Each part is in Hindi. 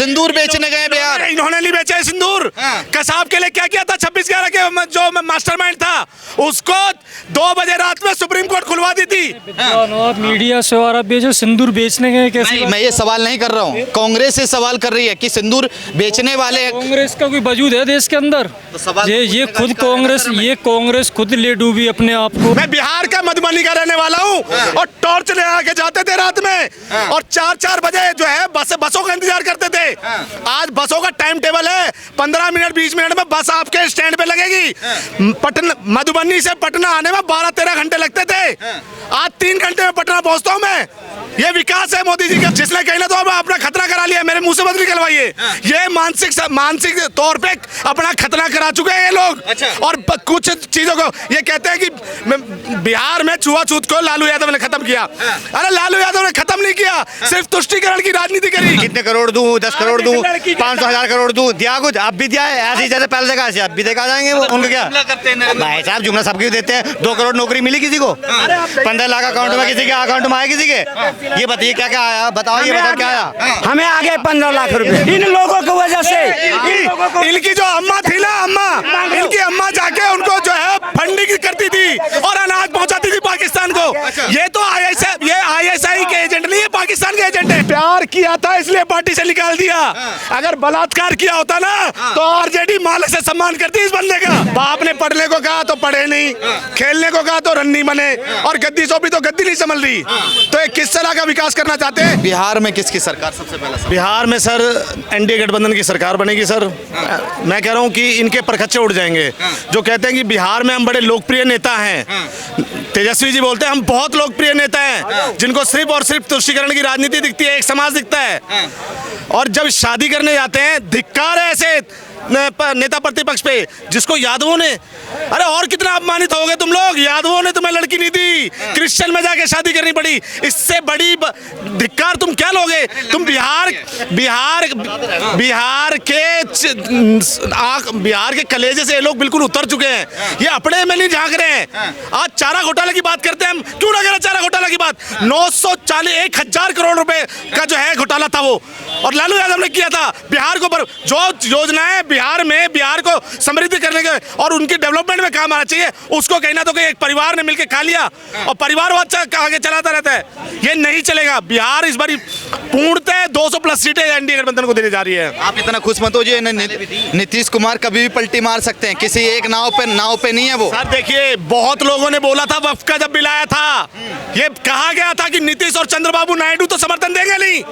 सिंदूर बेचने गए बिहार। इन्होंने नहीं बेचा है सिंदूर। कसाब के लिए क्या किया था 26/11 के जो मास्टरमाइंड था उसको 2 बजे रात में सुप्रीम कोर्ट खुलवा दी थी। आप मीडिया से और आप बेचो सिंदूर बेचने गए कैसे? नहीं, मैं ये सवाल नहीं कर रहा हूँ, कांग्रेस से सवाल कर रही है कि सिंदूर बेचने वाले। कांग्रेस का कोई वजूद है देश के अंदर? तो सवाल ये खुद कांग्रेस खुद ले डूबी अपने आप को। मैं बिहार का मधुबनी का रहने वाला हूँ और टॉर्च ले आके जाते थे रात में और 4-4 बजे जो है बसों का इंतजार करते थे। आज बसों का टाइम टेबल है 15 मिनट 20 मिनट में बस आपके स्टैंड पे लगेगी। पटना मधुबनी से पटना आने में 12-13 घंटे लगते थे, आज 3 घंटे में पटना पहुंचता हूं मैं। ये विकास है मोदी जी का, जिसने कहीं ना तो अपना खतरा करा लिया। मेरे मुंह से मत निकलवाइए। ये मानसिक तौर पे अपना खतरा करा चुके हैं ये लोग। और कुछ चीजों को ये कहते हैं कि बिहार में छुआछूत को लालू यादव ने खत्म किया। अरे लालू यादव ने खत्म नहीं किया, सिर्फ तुष्टीकरण की राजनीति करी। कितने करोड़ दूं, 10 करोड़ दूं, 500,000 करोड़ दूं, दिया कुछ अब भी दिया है। ऐसे ही जैसे पहले देखा ऐसे अब भी देखा जाएंगे। वो उनको क्या भाई साहब जुमला सबके देते हैं। 2 करोड़ नौकरी मिली किसी को, 15 लाख अकाउंट में किसी के अकाउंट में आया किसी के। ये बताइए क्या क्या आया, बताओ ये बताओ क्या आया। हमें आ गए 15 लाख रुपए इन लोगों की वजह से। इनकी जो अम्मा थी ना, इनकी अम्मा जाके उनको जो है फंडिंग करती थी और अनाज पहुंचाती थी पाकिस्तान को। ये तो ISI के एजेंट नहीं है, पाकिस्तान के एजेंट है। प्यार किया था इसलिए पार्टी से निकाल दिया। अगर बलात्कार किया होता ना तो RJD माले से सम्मान करती इस बंदे का। बाप ने पढ़ने को कहा तो पढ़े नहीं, खेलने को कहा तो रन नहीं बने और गद्दी सौंपी तो गद्दी नहीं संभल रही। तो ये किस तरह का विकास करना चाहते हैं? बिहार में किसकी सरकार सबसे पहले? बिहार में सर NDA गठबंधन की सरकार बनेगी सर। मैं कह रहा हूँ कि इनके परखच्चे उड़ जाएंगे जो कहते हैं कि बिहार में हम बड़े लोकप्रिय नेता हैं। तेजस्वी जी बोलते हैं हम बहुत लोकप्रिय नेता हैं जिनको सिर्फ और सिर्फ तुष्टीकरण की राजनीति दिखती है, एक समाज दिखता है। और जब शादी करने जाते हैं धिक्कार है ऐसे नेता प्रतिपक्ष पे जिसको यादवों ने, अरे और कितना अपमानित हो गए तुम लोग। यादवों ने तुम्हें लड़की नहीं दी, क्रिश्चियन में जाके शादी करनी पड़ी। इससे बड़ी धिक्कार तुम क्या लोगे? तुम बिहार के कलेजे से ये लोग बिल्कुल उतर चुके हैं। ये अपने में नहीं झांक रहे हैं। आज चारा घोटाले की बात करते हैं हम, क्यों ना करें चारा घोटाला की बात? 1,1000 करोड़ रुपए का जो है घोटाला था वो, और लालू यादव ने किया था। बिहार को जो योजनाएं बिहार को समृद्ध करने के और उनकी डेवलपमेंट में काम आना चाहिए, उसको कहीं ना तो कहीं एक परिवार ने मिलकर खा लिया और परिवारवाद आगे चलाता रहता है। ये नहीं चलेगा। बिहार इस बार पूर्णतः 200+ सीटें NDA गठबंधन को देने जा रही है। आप इतना खुश मत होइए। नीतीश कुमार कभी भी पलटी मार सकते हैं, किसी एक नाव पे नहीं है वो। सर देखिए, बहुत लोगों ने बोला था वक्फ का जब बिल आया था, ये कहा गया था कि नीतीश और चंद्रबाबू नायडू तो समर्थन देंगे नहीं,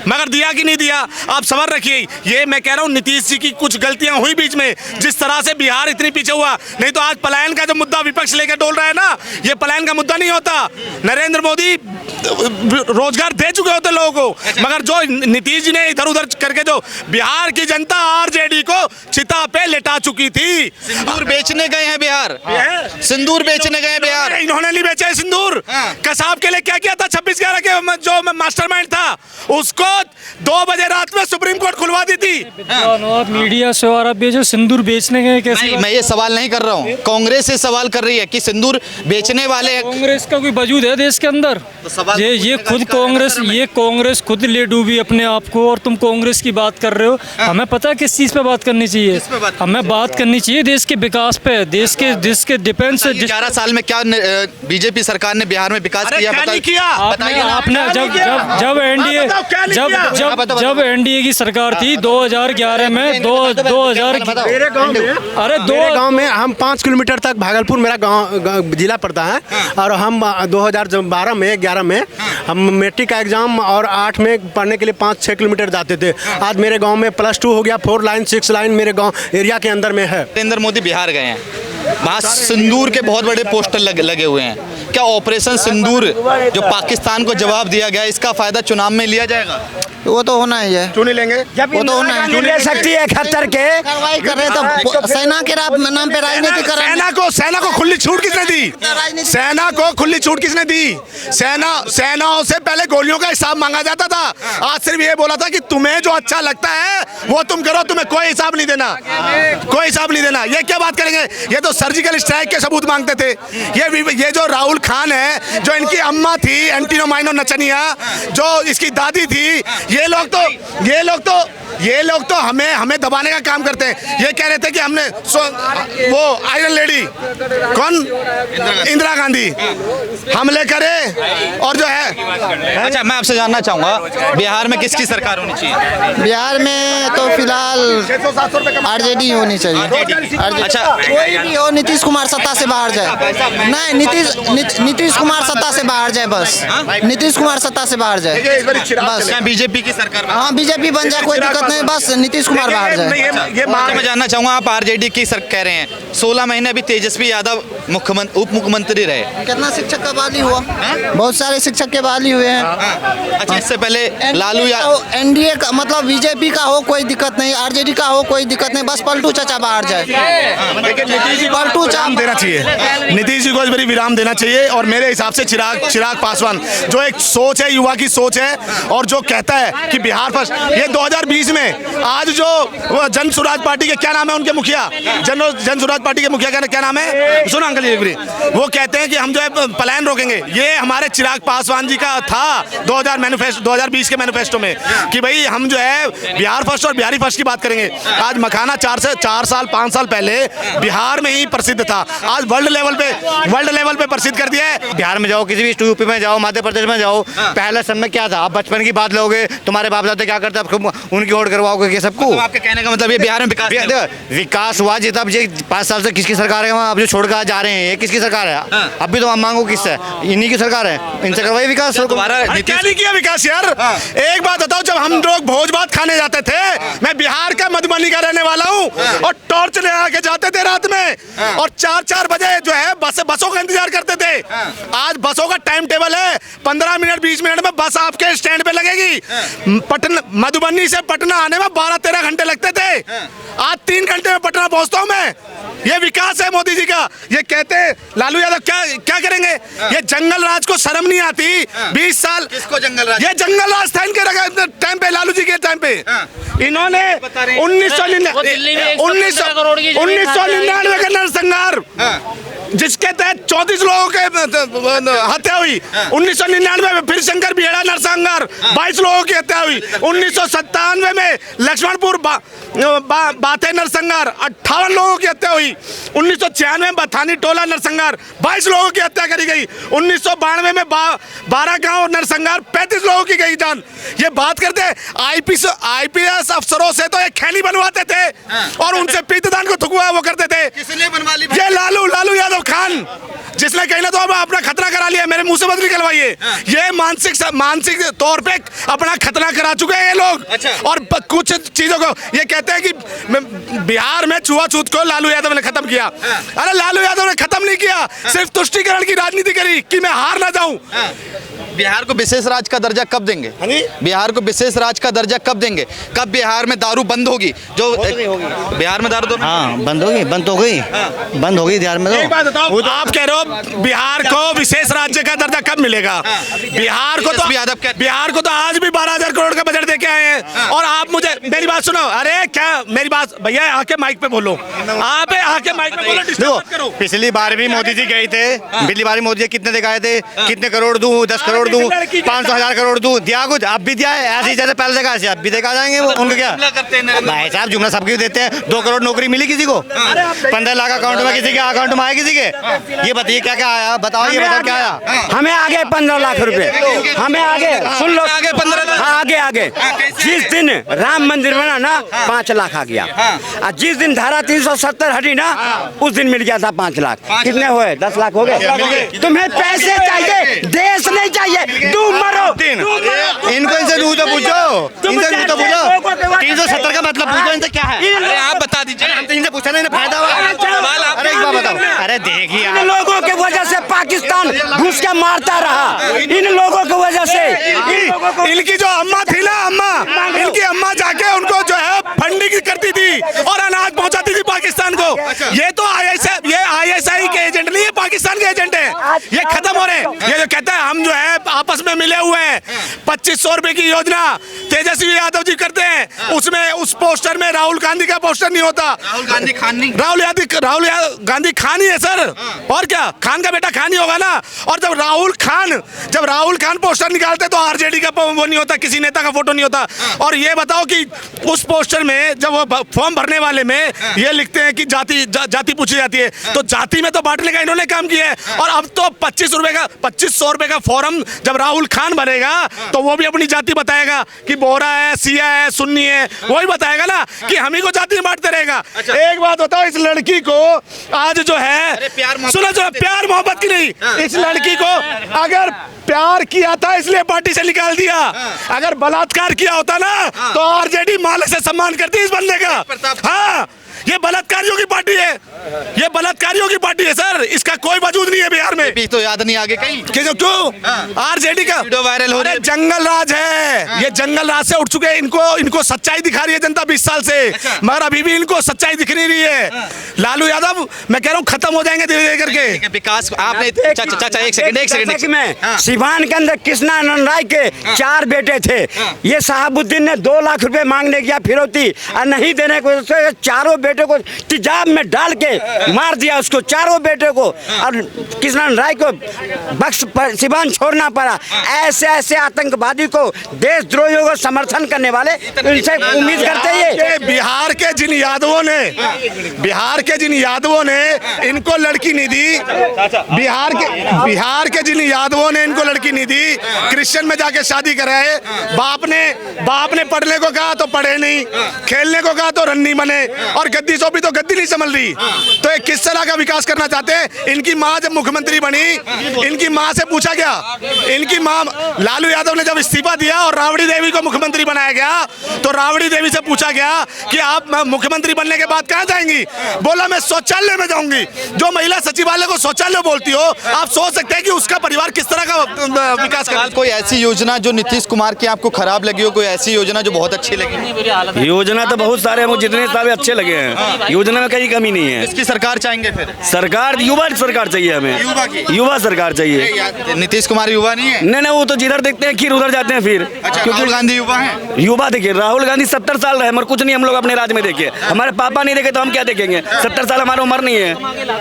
मगर दिया कि नहीं दिया आप सबर रखिए। ये मैं कह रहा हूँ नीतीश जी की कुछ गलतियां हुई बीच में, जिस तरह से बिहार इतनी पीछे हुआ। नहीं तो आज पलायन का जो मुद्दा विपक्ष लेकर डोल रहा है ना, ये पलायन का मुद्दा नहीं होता। नरेंद्र मोदी रोजगार दे चुके होते लोगों को, मगर जो नीतीश जी ने इधर उधर करके जो बिहार की जनता RJD को चिता पे लेटा चुकी थी। सिंदूर बेचने गए हैं बिहार। सिंदूर बेचने गए बिहार। इन्होंने नहीं बेचा है सिंदूर। कसाब के लिए क्या किया था 26/11 के जो मास्टरमाइंड था उसको 2 बजे रात में सुप्रीम कोर्ट खुलवा दी थी। आप मीडिया से और आप बेचो सिंदूर बेचने गए कैसे? नहीं, मैं ये सवाल नहीं कर रहा हूँ, कांग्रेस से सवाल कर रही है कि सिंदूर बेचने वाले। कांग्रेस का कोई वजूद है देश के अंदर? तो ये कांग्रेस खुद ले डूबी अपने आप को और तुम कांग्रेस की बात कर रहे हो। हमें पता है किस चीज पे बात करनी चाहिए। हमें बात करनी चाहिए देश के विकास पे, देश के डिफेंस। 11 साल में क्या बीजेपी सरकार ने बिहार में विकास किया? आपने जब NDA की सरकार थी 2011 में 2000 मेरे गांव में हम 5 किलोमीटर तक भागलपुर मेरा गांव जिला पड़ता है। और हम 2012 में 11 में हम मैट्रिक का एग्जाम और 8 में पढ़ने के लिए 5-6 किलोमीटर जाते थे। आज मेरे गांव में +2 हो गया, 4 लाइन 6 लाइन मेरे गांव एरिया के अंदर में है। नरेंद्र मोदी बिहार गए हैं, वहाँ सिंदूर के बहुत बड़े पोस्टर लगे हुए हैं। क्या ऑपरेशन सिंदूर जो पाकिस्तान को जवाब दिया गया, इसका फायदा चुनाव में लिया जाएगा? वो तो होना ही है, क्यों नहीं लेंगे? वो तो होना है। ले सकती है 71 के कार्रवाई कर रहे तो सेना के नाम पे राजनीति कर रहे हैं। सेना को खुली छूट किसने दी? सेना को खुली छूट किसने दी? सेनाओं से पहले गोलियों का हिसाब मांगा जाता था। आज सिर्फ ये बोला था कि तुम्हें जो अच्छा लगता है वो तुम करो, तुम्हें कोई हिसाब नहीं देना, कोई हिसाब नहीं देना। ये क्या बात करेंगे? ये तो सर्जिकल स्ट्राइक के सबूत मांगते थे। ये जो राहुल खान है, जो इनकी अम्मा थी एंटीनो माइनो नचनिया, जो इसकी दादी थी, ये लोग तो हमें दबाने का काम करते हैं। ये कह रहे थे कि हमने वो आयरन लेडी कौन इंदिरा गांधी हमले करे और जो है। अच्छा, मैं आपसे जानना चाहूंगा बिहार में किसकी सरकार होनी चाहिए? बिहार में तो फिलहाल आरजेडी होनी चाहिए। अच्छा, कोई भी हो, नीतीश कुमार सत्ता से बाहर जाए। नहीं, नीतीश कुमार सत्ता से बाहर जाए बस। नीतीश कुमार सत्ता से बाहर जाए बस। क्या बीजेपी की सरकार में? हाँ, बीजेपी बन जाए, कोई दिक्कत नहीं, बस नीतीश कुमार बाहर जाए। मैं जानना चाहूंगा, आप आरजेडी की सर कह रहे हैं, 16 महीने अभी तेजस्वी यादव उप मुख्यमंत्री रहे। कितना शिक्षक का बहाली हुआ? बहुत सारे शिक्षक के बहाली हुए हैं। अच्छा, इससे पहले लालू यादव एनडीए का मतलब बीजेपी का हो कोई दिक्कत नहीं, आरजेडी का हो कोई दिक्कत नहीं, बस पलटू चाचा बाहर जाए। पलटू विराम देना चाहिए, नीतीश जी को बड़ी विराम देना चाहिए। और मेरे हिसाब से चिराग पासवान जो एक सोच है, युवा की सोच है, और जो कहता है कि बिहार फर्स्ट, ये 2020 में आज जो जन स्वराज पार्टी के क्या नाम है उनके मुखिया, जन स्वराज पार्टी के मुखिया का क्या नाम है, सुनो अंकल जी, वो कहते हैं कि हम जो है पलायन रोकेंगे। ये हमारे चिराग पासवान जी का था 2020 के मैनिफेस्टो में कि भाई हम जो है बिहार फर्स्ट और बिहारी फर्स्ट की बात करेंगे। आज मखाना 4 साल 5 साल पहले बिहार में ही प्रसिद्ध था, आज वर्ल्ड लेवल पे प्रसिद्ध कर दिया है। बिहार में जाओ, किसी भी यूपी में जाओ, मध्य प्रदेश में जाओ, पहले समय क्या था? आप बचपन की बात लोगे, तुम्हारे बाप दादा क्या करते, उनकी वोट करवाओगे सबको। तो आपके कहने का मतलब ये बिहार में विकास हुआ जी तब। ये 5 साल से किसकी सरकार है? वहाँ अब जो छोड़ कर जा रहे हैं, ये किसकी सरकार है? अभी तो हम मांगो किससे? इन्हीं की सरकार है, इनसे करवाइए विकास। क्या नहीं किया विकास यार? एक बात बताओ, जब हम लोग भोज भात खाने जाते थे, मैं बिहार का मधुबनी का रहने वाला हूँ, और टॉर्च ले आके जाते थे रात में, और 4 बजे जो है बसों का इंतजार करते थे। आज बसों का टाइम टेबल है, 15 मिनट 20 मिनट में बस आपके स्टैंड पे लगेगी। मधुबनी से पटना आने में 12-13 घंटे लगते थे, आज 3 घंटे में पटना पहुंचता हूं मैं। ये विकास है मोदी जी का। ये कहते लालू यादव क्या करेंगे? ये जंगल राज को शर्म नहीं आती? 20 साल किसको जंगल राज? ये जंगल राज था इनके टाइम पे, लालू जी के टाइम पे। इन्होंने 1999 का नरसंहार जिसके तहत 34 लोगों के हत्या हुई, 1999 में फिर शंकर बिहेड़ा नरसंहार 22 लोगों की हत्या हुई, 1997 में लक्ष्मणपुर बाथे नरसंहार 58 लोगों की हत्या हुई, 1996 में बथानी टोला नरसंहार 22 लोगों की हत्या करी गई, 1992 में 12 गांव नरसंहार 35 लोगों की गई जान। ये बात करते IPS अफसरों से तो एक खैनी बनवाते थे और उनसे पीतदान को थुकवा वो करते थे। किसने बनवा ली? ये लालू यादव खान, जिसने कहीं ना तो अपना खतरा करा लिया। मेरे मुंह से मत निकलवाइए। ये मानसिक तौर पे अपना खतरा करा चुके हैं ये लोग। अच्छा। और कुछ चीजों को ये कहते हैं कि बिहार में छुआछूत को लालू यादव ने खत्म किया। अरे लालू यादव ने खत्म नहीं किया, सिर्फ तुष्टीकरण की राजनीति करी कि मैं हार ना जाऊं। बिहार को विशेष राज्य का दर्जा कब देंगे? बिहार को विशेष राज्य का दर्जा कब देंगे? कब बिहार में दारू बंद होगी? जो बिहार में दारू तो बंद होगी बंद होगी बिहार में। एक बात बताओ, आप कह रहे हो बिहार को विशेष राज्य का दर्जा कब मिलेगा? बिहार को तो आज भी 12,000 करोड़ का बजट देके आए हैं। और आप मुझे मेरी बात सुनो। अरे क्या मेरी बात भैया, आके माइक पे बोलो, आप आके माइक पे बोलो, डिस्टर्ब मत करो। पिछली बार भी मोदी जी गए थे, पिछली बार मोदी जी कितने दिखाए थे, कितने करोड़ दूं, 10 करोड़ दूं, 500,000 करोड़ दूं, दिया कुछ अब भी दिया है। ऐसे जैसे पहले देखा अब भी देखा जाएंगे वो। उनको क्या भाई साहब जुमला सबके देते हैं। 2 करोड़ नौकरी मिली किसी को, 15 लाख अकाउंट में किसी के अकाउंट में आए किसी के। ये बताइए क्या क्या आया, बताओ ये बताओ क्या आया। हमें आगे 15 लाख रुपए, हमें आगे सुन लो, आगे 15 लाख। हाँ आगे जिस दिन राम मंदिर बना ना 5 लाख आ गया, और जिस दिन धारा 370 हटी ना उस दिन मिल गया था 5 लाख। कितने हुए? 10 लाख हो गए। तुम्हें पैसे चाहिए, देश नहीं चाहिए, डूब मरो। इनसे दूध तो पूछो, 370 का मतलब पूछो इनसे क्या है। अरे आप बता दीजिए, इनसे पूछा नहीं फायदा हुआ। अरे एक बात बताओ। अरे देखिए इन लोगों की वजह से पाकिस्तान घुस के मारता रहा, इन लोगों की वजह से। इनकी जो अम्मा थी ना, इनकी अम्मा जाके उनको जो है फंडिंग करती थी और अनाज पहुंचाती थी पाकिस्तान को। ये तो ISI के एजेंट नहीं है, पाकिस्तान के एजेंट है। ये खत्म हो रहे हैं। ये जो कहता है हम जो है आपस में मिले हुए हैं, 2500 रुपए की योजना तेजस्वी यादव जी करते हैं, उसमें उस पोस्टर में राहुल गांधी का पोस्टर नहीं होता। राहुल गांधी खान नहीं, राहुल गांधी खान ही है सर, और क्या, खान का बेटा खान ही होगा ना। और जब राहुल खान पोस्टर निकालते तो आरजेडी का वो नहीं होता, किसी नेता का फोटो नहीं होता। और ये बताओ कि उस पोस्टर में जब वो फॉर्म भरने वाले में ये लिखते हैं कि जाति पूछी जाती है, तो जाति में तो बांटने का इन्होंने काम किया है। और अब तो 2500 रुपए का फॉर्म जब राहुल खान भरेगा तो वो भी अपनी जाति बताएगा कि बोहरा है, सिया है, सुन्नी है, वही बताएगा ना कि हम ही को जाति में बांटते रहेगा। एक बात बताओ, इस लड़की को आज जो है, सुनो प्यार मोहब्बत की नहीं, इस लड़की को अगर प्यार किया था इसलिए पार्टी से निकाल दिया, अगर बलात्कार किया होता ना तो आरजेडी माले से सम्मान करती इस बंदे का। हाँ, ये बलात्कारियों की पार्टी है, ये बलात्कारियों की पार्टी है सर, इसका कोई वजूद नहीं है बिहार में। भी तो याद नहीं आगे कहीं क्यों? आरजेडी का वीडियो वायरल हो रहा है, जंगल राज है, ये जंगल राज से उठ चुके हैं। इनको सच्चाई दिखा रही है जनता 20 साल से, मगर अभी भी इनको सच्चाई दिख नहीं रही है। लालू यादव मैं कह रहा हूँ खत्म हो जाएंगे धीरे धीरे करके। विकास आपने चाचा एक सेकंड में सिवान के अंदर कृष्णानंद राय के 4 बेटे थे, ये साहबुद्दीन ने 2 लाख रुपए मांगने गया फिरौती और नहीं देने को चारों बेटे को तेजाब में डाल के मार दिया, उसको चारों बेटे को, और कृष्णानंद राय को बख्श सिवान छोड़ना पड़ा। ऐसे आतंकवादी को, देशद्रोहियों को समर्थन करने वाले इनसे उम्मीद करते हैं। बिहार के जिन यादवों ने इनको लड़की नहीं दी, बिहार के जिन यादवों ने इनको लड़की नहीं दी, क्रिश्चियन में जाके शादी कराए, बाप ने पढ़ने को कहा तो पढ़े नहीं, खेलने को कहा तो रन नहीं बने, और गद्दी सौंपी तो गद्दी नहीं संभल रही। तो ये किस तरह का विकास करना चाहते हैं? इनकी माँ जब मुख्यमंत्री बनी, इनकी माँ से पूछा गया, इनकी माँ लालू यादव ने जब इस्तीफा दिया और राबड़ी देवी को मुख्यमंत्री बनाया गया, तो राबड़ी देवी से पूछा गया कि आप मुख्यमंत्री बनने के बाद कहाँ जाएंगी? बोला मैं शौचालय में जाऊंगी। जो महिला सचिवालय को शौचालय बोलती हो, आप सोच सकते हैं कि उसका परिवार किस तरह का विकास कर। कोई ऐसी योजना जो नीतीश कुमार की आपको खराब लगी हो, कोई ऐसी योजना जो बहुत अच्छी लगी? योजना तो बहुत सारे हैं, जितने सारे अच्छे लगे हैं, योजना में कहीं कमी नहीं है। इसकी सरकार चाहेंगे फिर? सरकार युवा सरकार चाहिए हमें, युवा सरकार चाहिए। नीतीश कुमार युवा नहीं है? नहीं, वो तो जिधर देखते हैं खीर उधर जाते हैं फिर। क्योंकि राहुल गांधी युवा है। युवा देखिए, राहुल गांधी 70 साल रहे, मगर कुछ नहीं हम लोग अपने राज्य में देखे, हमारे पापा नहीं देखे तो हम क्या देखेंगे? 70 साल हमारी उम्र नहीं है,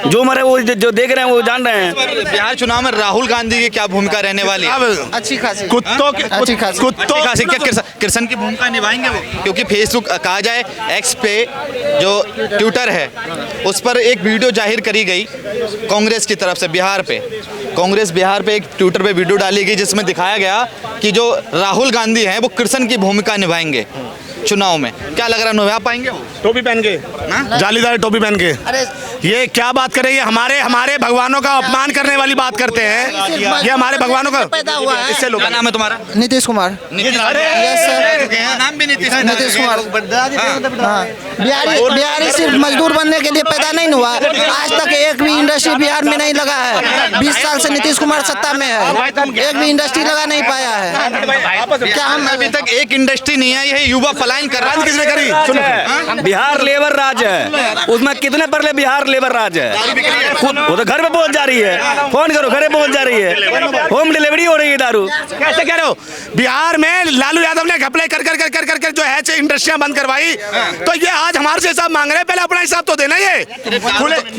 जो उम्र है वो जो देख रहे हैं वो जान रहे हैं। बिहार चुनाव में राहुल गांधी की क्या भूमिका रहने वाली है? अच्छी खासी, कुत्तों क्या कृष्ण की भूमिका निभाएंगे वो? क्योंकि फेसबुक कहा जाए, एक्स पे जो ट्विटर है उस पर एक वीडियो जाहिर करी गई कांग्रेस की तरफ से बिहार पे एक ट्विटर पे वीडियो डाली गई जिसमें दिखाया गया कि जो राहुल गांधी हैं वो कृष्ण की भूमिका निभाएंगे चुनाव में। क्या लग रहा है, निभा पाएंगे वो? टोपी पहन के, जालीदार टोपी पहन के? ये क्या बात कर रही है? हमारे भगवानों का अपमान करने वाली बात करते हैं। ये हमारे भगवानों का पैदा हुआ है। इससे लोग। क्या नाम है तुम्हारा? नीतीश कुमार। नाम भी नीतीश कुमार। हाँ, बिहारी सिर्फ मजदूर बनने के लिए पैदा नहीं हुआ, आज तक एक भी इंडस्ट्री बिहार में नहीं लगा है। 20 साल से नीतीश कुमार सत्ता में है, एक भी इंडस्ट्री लगा नहीं पाया है। क्या हम अभी तक एक इंडस्ट्री नहीं है? ये युवा पलायन कर रहा है, किसने करी? सुनो, बिहार लेबर राज है, उसमें कितने परले बिहार लेबर राज है, वो तो घर पे पहुंच जा रही है, फोन करो घर पे पहुंच जा रही है, होम डिलीवरी हो रही है दारू। कैसे कह रहे हो? बिहार में लालू यादव ने घपले कर जो है इंडस्ट्रियां बंद करवाई, तो ये आज हमारे से हिसाब मांग रहे हैं। पहले अपना हिसाब तो देना। ये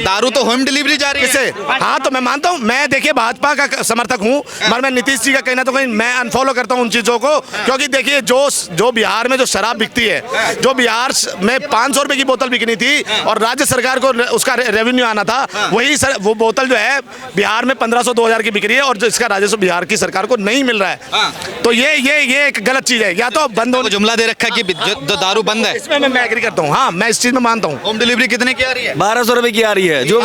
दारू तो होम डिलीवरी जा रही है। हाँ, तो मैं मानता हूँ, मैं देखिए भाजपा का समर्थक हूँ, मगर मैं नीतीश जी का कहना तो कहीं मैं अनफॉलो करता हूँ उन चीजों को, क्योंकि देखिए जो बिहार में जो शराब बिकती है, जो बिहार में 500 रुपए की बोतल बिकनी थी और राज्य सरकार को उसका रेवेन्यू आना था, वही वो बोतल जो है बिहार में 1500-2000 की बिक रही है और इसका राजस्व बिहार की सरकार को नहीं मिल रहा है। तो ये एक गलत चीज है। या तो बंद हो, जुमला दे रखा है कि जो दारू बंद है, इसमें मैं एग्री करता हूँ। हाँ, मैं इस चीज में मानता हूँ। होम डिलीवरी कितने की आ रही है? 1200 रुपए की आ रही है, जो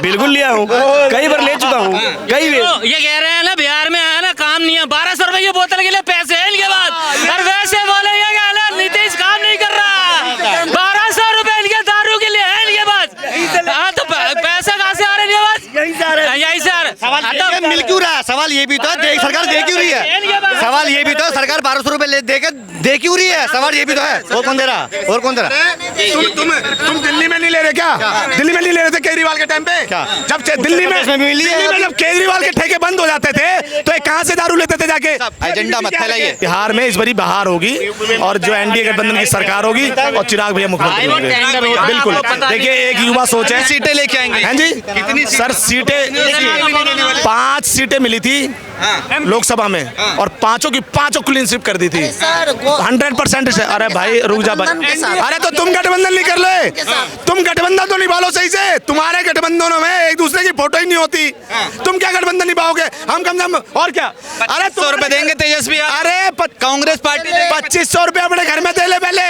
बिल्कुल लिया हूँ, कई बार ले चुका हूँ, कई बार। ये कह रहे हैं ना बिहार में है ना काम नहीं है, 1200 रुपए की बोतल के लिए पैसे हैं इनके पास, और वैसे बोलेंगे नीतीश काम नहीं कर रहा, 1200 रुपए इनके दारू के लिए है इनके पास। हाँ, तो पैसा कहाँ से आ रहे हैं इनके पास? यही से आ रहे। मिल क्यों रहा है? सवाल ये भी तो है, सरकार दे क्यों रही है? सवाल ये भी तो है, सरकार 1200 रुपए दे क्यों रही है? सवाल ये भी तो है। और कौन दे रहा? तुम दिल्ली में नहीं ले रहे क्या? दिल्ली में नहीं ले रहे थे केजरीवाल के टाइम पे? जब दिल्ली में जब केजरीवाल के ठेके बंद हो जाते थे तो कहाँ से दारू लेते थे जाके? एजेंडा मत फैलाइए। बिहार में इस बारी बहार होगी और जो एनडीए गठबंधन की सरकार होगी और चिराग भैया मुख्यमंत्री होंगे। बिल्कुल। देखिए एक युवा सोच है। सीटें लेके आएंगे? हैं जी कितनी सर सीटें 5 सीटें मिली थी लोकसभा में और पांचों की पांचों क्लीन स्वीप कर दी थी 100%। अरे भाई रुक जा भाई। अरे तो तुम गठबंधन नहीं कर ले, तुम गठबंधन तो निभा लो सही से। तुम्हारे गठबंधनों में एक दूसरे की फोटो ही नहीं होती, तुम क्या गठबंधन निभाओगे? हम कम से कम और क्या? अरे 100 रुपए देंगे तेजस्वी? अरे कांग्रेस पार्टी 2500 रुपए अपने घर में दे ले पहले।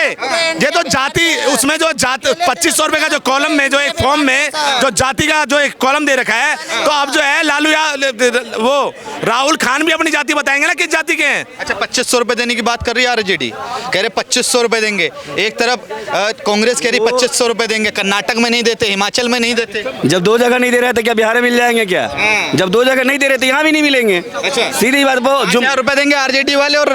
ये तो जाति उसमें जो 2500 रुपए का जो कॉलम में जो एक फॉर्म में जो जाति का जो एक कॉलम दे रखा है, तो अब जो है लालू या वो राहुल खान भी अपनी जाति बताएंगे ना किस जाति के हैं। अच्छा 2500 रुपए देने की बात कर रही है आरजेडी, कह रहे 2500 रुपए देंगे। एक तरफ कांग्रेस कह रही 2500 रुपए देंगे, कर्नाटक में नहीं देते, हिमाचल में नहीं देते। जब 2 जगह नहीं दे रहे थे क्या बिहार में मिल जाएंगे क्या? जब 2 जगह नहीं दे रहे थे यहाँ भी नहीं मिलेंगे। अच्छा सीधी बात। वो जो रुपए देंगे आरजेडी वाले और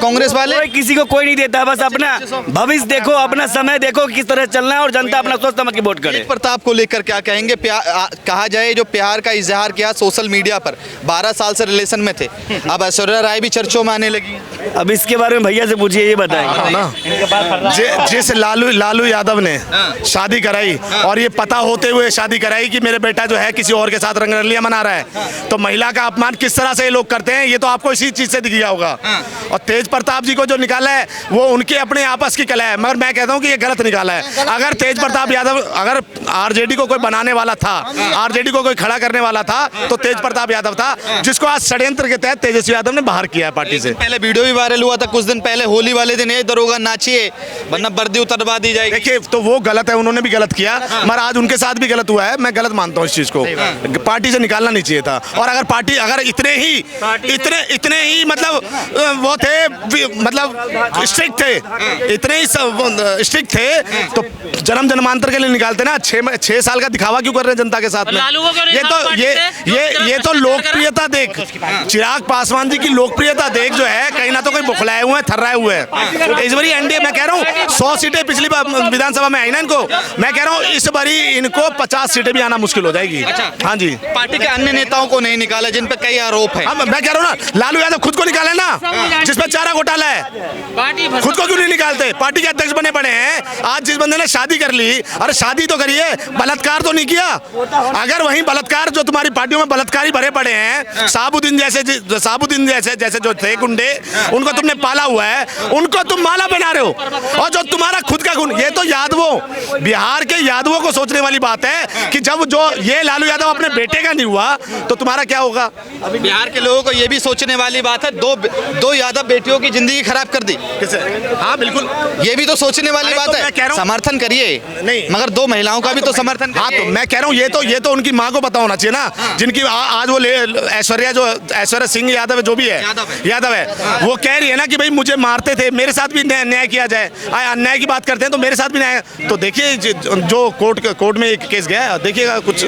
कांग्रेस वाले? किसी को कोई नहीं देता, बस अपना भविष्य देखो, अपना समय देखो किस तरह चलना है और जनता अपना सोच समझ के वोट करे। प्रताप को लेकर क्या कहेंगे? कहा जाए जो प्यार का इजहार किया सोशल मीडिया पर, 12 साल से रिलेशन में थे, अब ऐश्वर्या राय भी चर्चों में आने लगी। अब इसके बारे में भैया से पूछिए, ये बताएंगे। जिस लालू यादव ने शादी कराई और ये पता होते हुए शादी कराई कि मेरे बेटा जो है किसी और के साथ रंगरलियां मना रहा है, तो महिला का अपमान किस तरह से ये लोग करते हैं ये तो आपको इसी चीज से दिख गया होगा। और तेज प्रताप जी को जो निकाला है वो उनके अपने आपस की कला है, मगर मैं कहता हूँ कि ये गलत निकाला है। अगर तेज प्रताप यादव, अगर आरजेडी को कोई बनाने वाला था, आरजेडी को कोई खड़ा करने वाला था तो तेज प्रताप यादव था, जिसको आज षड्यंत्र के तहत तेजस्वी यादव ने बाहर किया है पार्टी से। पहले वीडियो भी वायरल हुआ था कुछ दिन पहले, होली वाले दिन, ये दरोगा नाचिए वरना वर्दी उतरवा दी जाएगी। देखिए तो वो गलत है, उन्होंने भी गलत किया, मगर आज उनके साथ भी गलत हुआ है। मैं गलत मानता हूँ इस चीज को, पार्टी से निकालना नहीं चाहिए था। और अगर पार्टी अगर इतने ही मतलब वो थे, मतलब स्ट्रिक्ट थे, इतने ही स्ट्रिक्ट थे तो जन्म जन्मांतर के लिए निकालते ना। 6 साल का दिखावा क्यों कर रहे हैं जनता के साथ में? ये तो लोकप्रियता देख, चिराग पासवान जी की लोकप्रियता देख जो है कहीं ना तो कहीं बुखलाए हुए हैं, थर्राए हुए हैं। इस बारी एनडीए मैं कह रहा हूँ 100 सीटें पिछली विधानसभा में आई ना इनको, मैं कह रहा हूँ इस बारी इनको 50 सीटें भी आना मुश्किल हो जाएगी। हाँ जी। पार्टी के अन्य नेताओं को नहीं निकाला जिन पे कई आरोप है। मैं कह रहा हूँ ना, लालू यादव खुद को निकाले ना, जिसपे चारा घोटाला है, खुद को क्यों नहीं निकालते? पार्टी के अध्यक्ष बने पड़े हैं। आज जिस बंदे ने शादी कर ली, अरे शादी तो करिए, बलात्कार तो नहीं किया। अगर वहीं बलात्कार जो तुम्हारी पार्टियों में बलात्कारी भरे पड़े हैं, साबुद्दीन जैसे जो थे गुंडे, उनको तुमने पाला हुआ है, उनको तुम माला बना रहे हो। और जो तुम्हारा खुद का गुण, ये तो यादवों, बिहार के यादवों को सोचने वाली बात है कि जब जो ये लालू यादव अपने बेटे का नहीं हुआ तो तुम्हारा क्या होगा? बिहार के लोगों को ये भी सोचने वाली बात है, दो यादव बेटियों की जिंदगी खराब कर दी। हाँ बिल्कुल, ये भी तो सोचने वाली बात है। समर्थन करिए नहीं, मगर 2 महिलाओं का भी तो समर्थन। हाँ तो मैं कह रहा हूँ ये तो उनकी माँ को पता होना चाहिए ना, जिनकी आज वो ऐश्वर्या सिंह यादव जो भी है यादव है, वो कह रही है ना कि भाई मुझे मारते थे, मेरे साथ भी न्याय किया जाए। अन्याय की बात करते हैं तो मेरे साथ भी न्याय। तो देखिए जो कोर्ट में एक केस गया है, देखिएगा कुछ